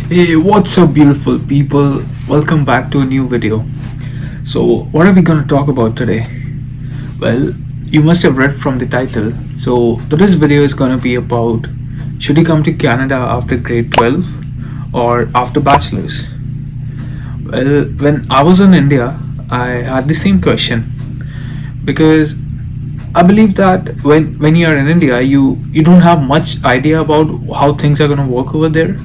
Hey, what's up, beautiful people? Welcome back to a new video. So, what are we gonna talk about today? Well, you must have read from the title. So, today's video is gonna be about should you come to Canada after grade 12 or after Bachelors? Well, when I was in India, I had the same question because I believe that when you are in India, you don't have much idea about how things are gonna work over there.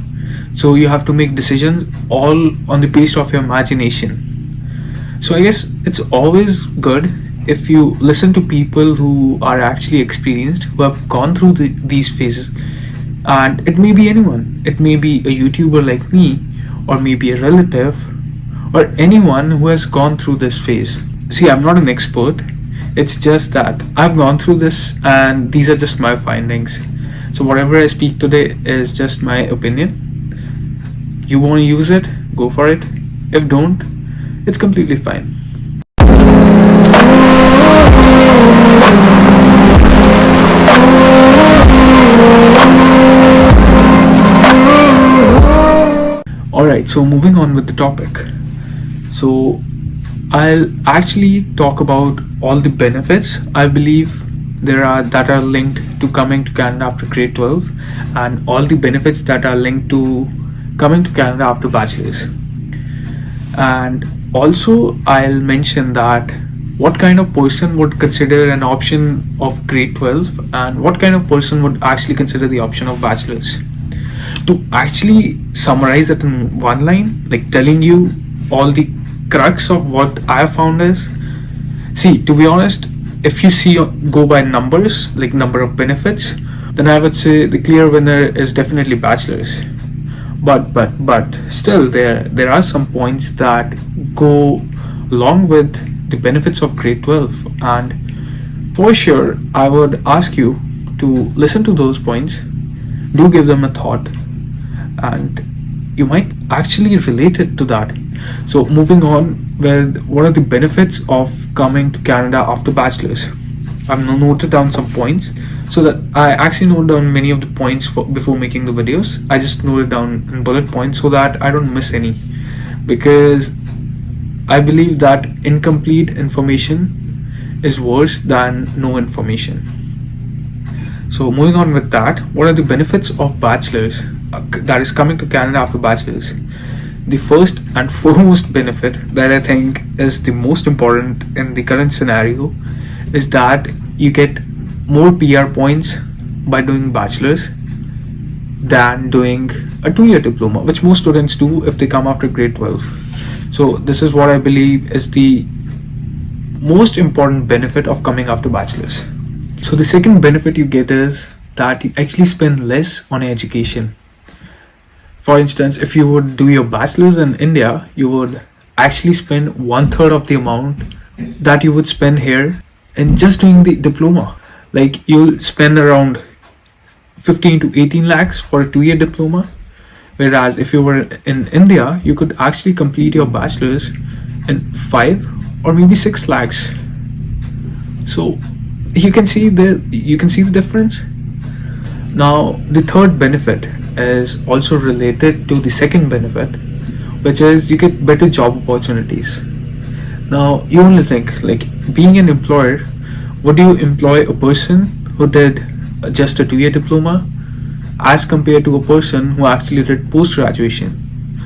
So you have to make decisions all on the basis of your imagination. So I guess it's always good if you listen to people who are actually experienced, who have gone through these phases. And it may be anyone. It may be a YouTuber like me, or maybe a relative, or anyone who has gone through this phase. See, I'm not an expert. It's just that I've gone through this, and these are just my findings. So whatever I speak today is just my opinion. You want to use it, go for it. If don't, it's completely fine. Alright, so moving on with the topic. So I'll actually talk about all the benefits I believe there are that are linked to coming to Canada after grade 12, and all the benefits that are linked to coming to Canada after Bachelors. And also I'll mention that what kind of person would consider an option of grade 12 and what kind of person would actually consider the option of Bachelors. To actually summarize it in one line, like telling you all the crux of what I have found is, see, to be honest, if you go by numbers, like number of benefits, then I would say the clear winner is definitely Bachelors. But still there are some points that go along with the benefits of grade 12, and for sure I would ask you to listen to those points, do give them a thought, and you might actually relate it to that. So moving on with what are the benefits of coming to Canada after Bachelors, I've noted down some points, so that I actually note down many of the points before making the videos. I just noted down in bullet points so that I don't miss any, because I believe that incomplete information is worse than no information. So moving on with that, what are the benefits of Bachelors, that is coming to Canada after Bachelors? The first and foremost benefit that I think is the most important in the current scenario is that you get more PR points by doing Bachelors than doing a 2-year diploma, which most students do if they come after grade 12. So this is what I believe is the most important benefit of coming after Bachelors. So the second benefit you get is that you actually spend less on education. For instance, if you would do your Bachelors in India, you would actually spend 1/3 of the amount that you would spend here in just doing the diploma. Like, you'll spend around 15 to 18 lakhs for a 2-year diploma, whereas if you were in India, you could actually complete your Bachelors in 5 or maybe 6 lakhs. So you can see the difference. Now the third benefit is also related to the second benefit, which is you get better job opportunities. Now you only think, like, being an employer, would you employ a person who did just a 2-year diploma as compared to a person who actually did post-graduation?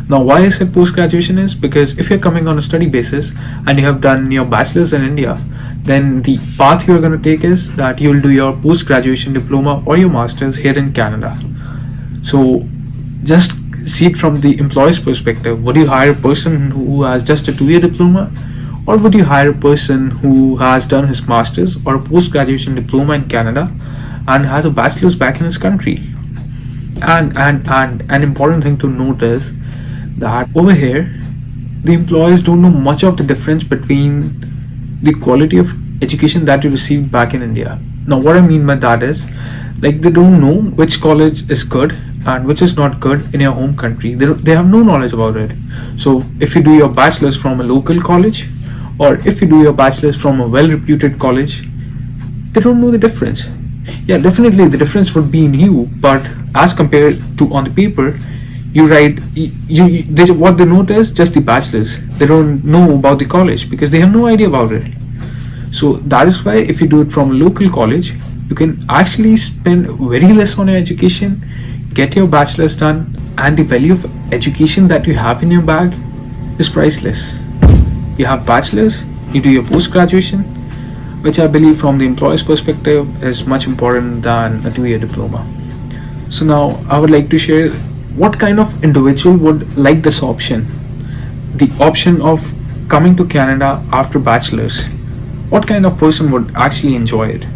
Now why I said post-graduation is because if you're coming on a study basis and you have done your Bachelors in India, then the path you're going to take is that you'll do your post-graduation diploma or your Masters here in Canada. So just see it from the employer's perspective. Would you hire a person who has just a 2-year diploma, or would you hire a person who has done his Masters or a post-graduation diploma in Canada and has a Bachelor's back in his country? And an important thing to note is that over here, the employers don't know much of the difference between the quality of education that you received back in India. Now what I mean by that is, like, they don't know which college is good and which is not good in your home country. They have no knowledge about it. So if you do your Bachelors from a local college, or if you do your Bachelors from a well-reputed college, they don't know the difference. Yeah, definitely the difference would be in you, but as compared to on the paper, You write, what they note is just the bachelor's. They don't know about the college because they have no idea about it. So that is why if you do it from a local college, you can actually spend very less on your education, get your bachelor's done, and the value of education that you have in your bag is priceless. You have bachelor's, you do your post graduation, which I believe from the employer's perspective is much important than a 2-year diploma. So now I would like to share what kind of individual would like this option, the option of coming to Canada after bachelor's. What kind of person would actually enjoy it?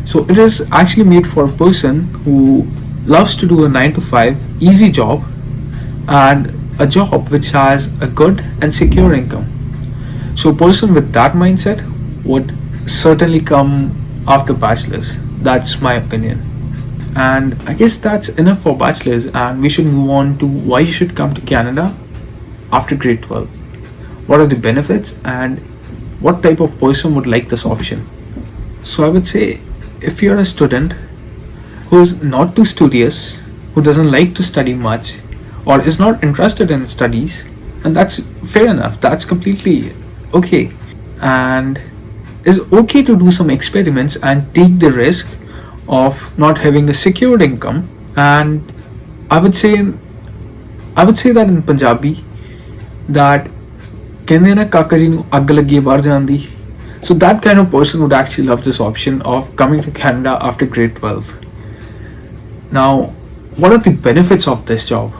So it is actually made for a person who loves to do a 9 to 5 easy job, and a job which has a good and secure income. So a person with that mindset would certainly come after bachelor's. That's my opinion. And I guess that's enough for bachelor's, and we should move on to why you should come to Canada after grade 12. What are the benefits and what type of person would like this option? So I would say, if you're a student who is not too studious, who doesn't like to study much, or is not interested in studies, and that's fair enough, that's completely okay, and is okay to do some experiments and take the risk of not having a secured income. And I would say that in Punjabi that ਕਹਿੰਦੇ ਨਾ ਕਾਕਾ ਜੀ ਨੂੰ ਅੱਗ ਲੱਗੀ ਬਾਹਰ ਜਾਣ ਦੀ. So that kind of person would actually love this option of coming to Canada after grade 12. Now, what are the benefits of this job?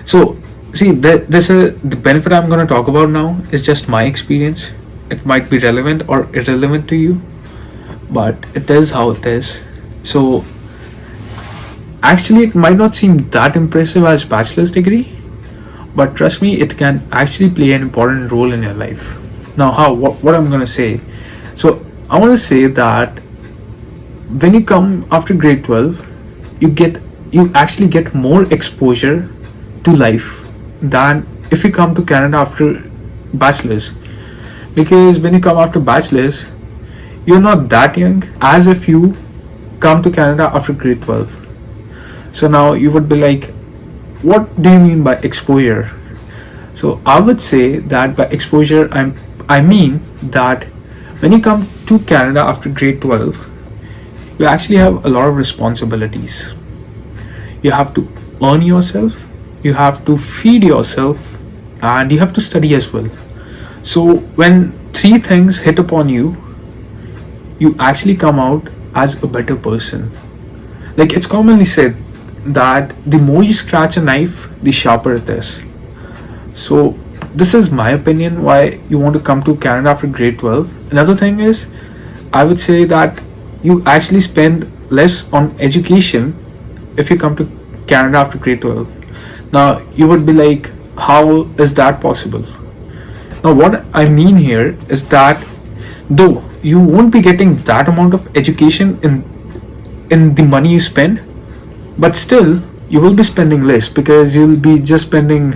So see, the benefit I'm going to talk about now is just my experience. It might be relevant or irrelevant to you, but it is how it is. So actually it might not seem that impressive as bachelor's degree, but trust me, it can actually play an important role in your life. Now how, what I'm going to say, so I want to say that when you come after grade 12, you actually get more exposure to life than if you come to Canada after bachelor's. Because when you come after bachelor's, you're not that young as if you come to Canada after grade 12. So now you would be like, what do you mean by exposure? So I would say that by exposure, I mean that when you come to Canada after grade 12, you actually have a lot of responsibilities. You have to earn yourself, you have to feed yourself, and you have to study as well. So when 3 things hit upon you, you actually come out as a better person. Like it's commonly said that the more you scratch a knife, the sharper it is. So this is my opinion why you want to come to Canada after grade 12. Another thing is, I would say that you actually spend less on education if you come to Canada after grade 12. Now you would be like, how is that possible? Now what I mean here is that though you won't be getting that amount of education in the money you spend, but still you will be spending less because you'll be just spending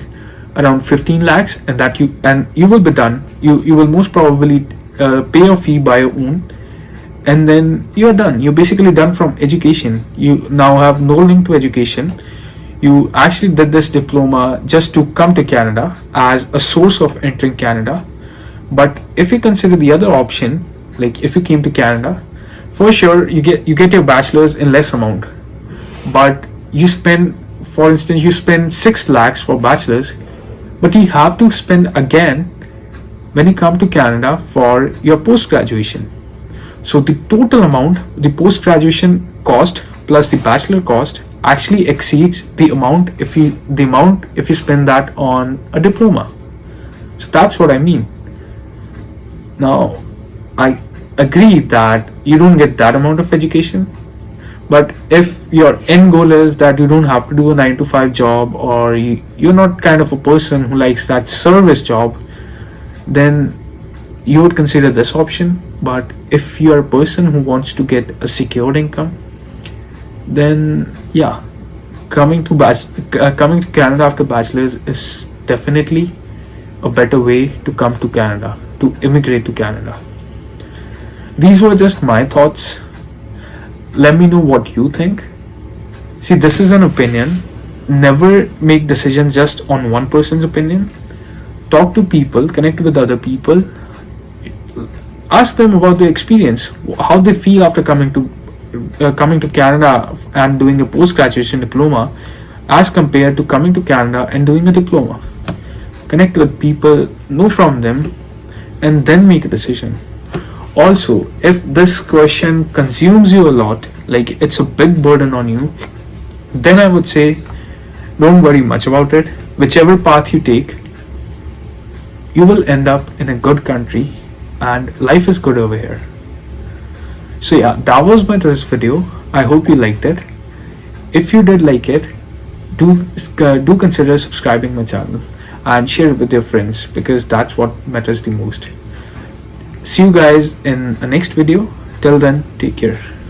around 15 lakhs and you will be done. You will most probably pay your fee by your own, and then you're done. You're basically done from education. You now have no link to education. You actually did this diploma just to come to Canada as a source of entering Canada. But if you consider the other option, like if you came to Canada, for sure you get your bachelor's in less amount, but you spend, for instance, you spend 6 lakhs for bachelor's, but you have to spend again when you come to Canada for your post-graduation. So the total amount, the post-graduation cost plus the bachelor cost actually exceeds the amount if you spend that on a diploma. So that's what I mean. Now I agree that you don't get that amount of education, but if your end goal is that you don't have to do a 9 to 5 job, or you're not kind of a person who likes that service job, then you would consider this option. But if you're a person who wants to get a secured income, then yeah, coming to Canada after bachelor's is definitely a better way to come to Canada, to immigrate to Canada. These were just my thoughts. Let me know what you think. See, this is an opinion. never make decisions just on one person's opinion. Talk to people, connect with other people, ask them about their experience, how they feel after coming to Canada and doing a post graduation diploma, as compared to coming to Canada and doing a diploma. Connect with people, know from them, and then make a decision. Also, if this question consumes you a lot, like it's a big burden on you, then I would say don't worry much about it. Whichever path you take, you will end up in a good country and life is good over here. So yeah, that was my this video. I hope you liked it. If you did like it, do consider subscribing my channel and share it with your friends, because that's what matters the most. See you guys in the next video. Till then, take care.